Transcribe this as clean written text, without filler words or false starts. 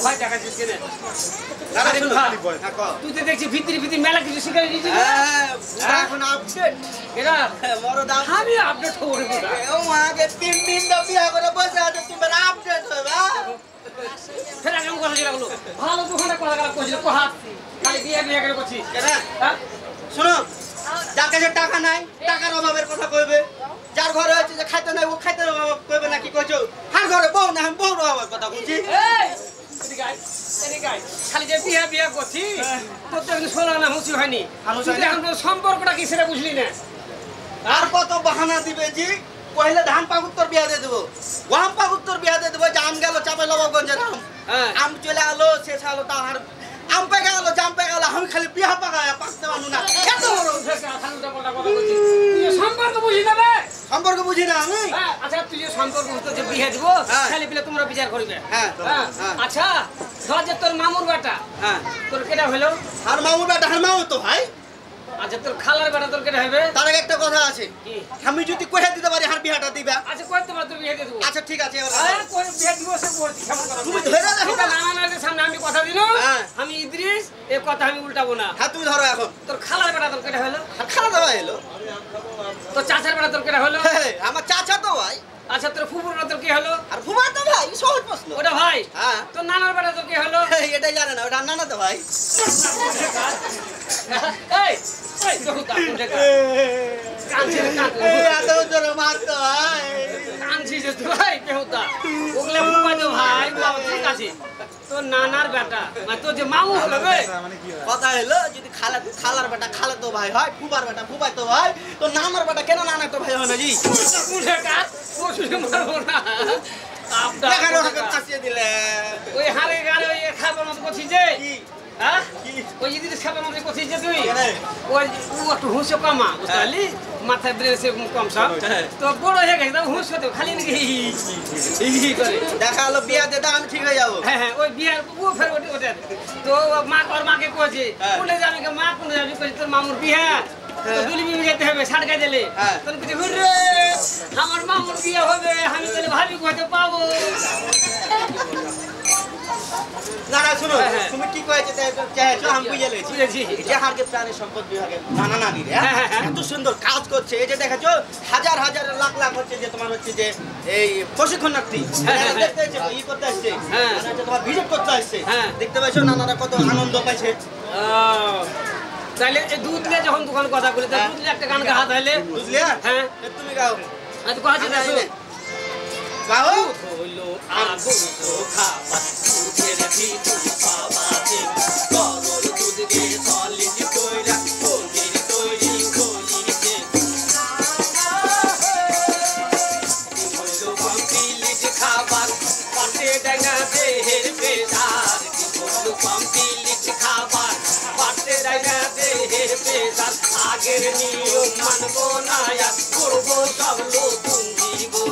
ভাই টাকা দিস কেন তুই তো দেখছি ভিতরি ভিতরি মেলা কিছু শিখাই দিয়েছিস এখন আপডেট এরা বড় দাম আমি আপডেট হবো ও আগে 3 দিন তো বিয়া করে বসে আছে তুমি আপডেট হবে ফের আগে কথা ছিল ভালো দোকানে কথা কইছিল কোহাত খালি বিয়ে বিয়ে করে করছিস হ্যাঁ শুনো যার কাছে টাকা নাই টাকার অভাবের কথা কইবে যার ঘরে আছে যে খাইতে নাই ও খাইতে অভাব কইবে নাকি কইছো হার ঘরে বউ না আমি বউর অভাবের কথা কইছি এই এদিকে আয় খালি যে বিয়ে বিয়ে করছিস তোর তো এখন শোনা না হুঁচি হয়নি তুই এখন সম্পর্কটা কি সেটা বুঝলি না আর কত বাহানা দিবে জি পহলে ধান পাকুত্তর বিয়া দিয়ে দেবো ওয়াম পাকুত্তর বিয়া দিয়ে দেবো যে আম গেল চাপে লবগঞ্জের আম চলে আলো শেষ আলো তার আম পেকে গেল জাম পেকে গেল আমি খালি বিয়া পাকায় পাকতে পারবো না এত বড় সম্পর্ক বুঝি যাবে সম্পর্ক বুঝি না আমি আচ্ছা তুই যে সম্পর্ক যে বিয়ে দিব খালি পেলে তোমরা বিচার করবে আচ্ছা ধর যে তোর মামুর বেটা তোর কেটা হলো আর মামুর বেটা আর মামু তো ভাই আচ্ছা তোর খালার বেটা তোর কেটা হবে তার আগে একটা কথা আছে আমি যদি কইয়া দিতে পারি আর বিয়াটা দিবা আচ্ছা কইতে পার তুই বিয়ে দিয়ে দেব আচ্ছা ঠিক আছে কই বিয়ে দিব সে বলছি কেমন কথা তুমি ধরে রাখো না না না সামনে আমি কথা দিল আমি ইদ্রিস এই কথা আমি উল্টাবো না হ্যাঁ তুমি ধরো এখন তোর খালার বেটা তোর কেটা হলো আর খালা দাওয়া এলো তোর চাচার বেটা তোর কেটা হলো আমার চাচা তো ভাই আচ্ছা তোর ফুফুর বেটা তোর কি হলো আর ফুমা তো ভাই সহজ প্রশ্ন ওটা ভাই হ্যাঁ তোর নানার বেটা তোর কি হলো এটাই জানে না ওটা নানা তো ভাই এই এই দেখো তা কোন জায়গা কাঁদছে এত জোরে মারতো ভাই কাঁদছিস তুই ভাই বেহুদা ওগুলা ফুফা তো ভাই বাবা ঠিক আছে তোর নানার বেটা মানে তোর যে মামু হলো বে কথা হলো যদি খালার বেটা খালা তো ভাই হয় ফুবার বেটা ফুবাই তো ভাই তো নানার বেটা কেন নানা তো ভাই হয় না জি কোন জায়গা কোশুকে মারবো না আপডা দেখানো হাতে কাছিয়ে দিলে ওই হারে গারে ওই খাবার মত করছিস যে হ্যাঁ ওই যদি খাবার মত করছিস যে তুই ওই ও একটু হুঁশো কমা বুঝলি মাথায় ব্রেসে কম সব তো বড় হয়ে গেছে হুঁশ হতে খালি নাকি করে দেখা হলো বিয়া দেতা আমি ঠিক হয়ে যাবো হ্যাঁ হ্যাঁ ওই বিয়ার ও ফের ওঠে তো মা ওর মাকে কইছে কোনে যাবি মা কোনে যাবি কইছে তোর মামুর বিয়া তো দুলি বিবি যেতে হবে সাড়কা দিলে তোর কিছু হুররে আমার মামুর বিয়ে হবে আমি তাহলে ভাবি কইতে পাবো না না শুনো তুমি কি কইতে চাইছো আমি বুঝে লেছি বুঝেছি যে হারকে প্রাণী সম্পদ বিভাগে নানা নানি রে এত সুন্দর কাজ করছে এই যে দেখাছো হাজার হাজার লাখ লাখ হচ্ছে যে তোমার হচ্ছে যে এই প্রশিক্ষণার্থী দেখতে আসছে ই করতে আসছে তোমার ভিজিট করতে আসছে দেখতে পাইছো নানারা কত আনন্দ পাইছে তাহলে এই দুধ নিয়ে যখন দোকান কথা বলে দুধ নিয়ে একটা গান গাওয়া তাহলে বুঝলে হ্যাঁ তুমি গাও আচ্ছা কথা আছে গাও হলো আগুন তো খাবার দুধের ভিতর পাওয়াতে গরুর দুধ দিয়ে সলিড কইরা পনির তৈরি করিতে হলো কমপ্লিট খাবার পাতে ডাঙা দেহের পেশার হলো কমপ্লিট খাবার পাতে ডাঙা দেহের পেশার আগের নিয়ম মানবো না করবো সব নতুন জীবন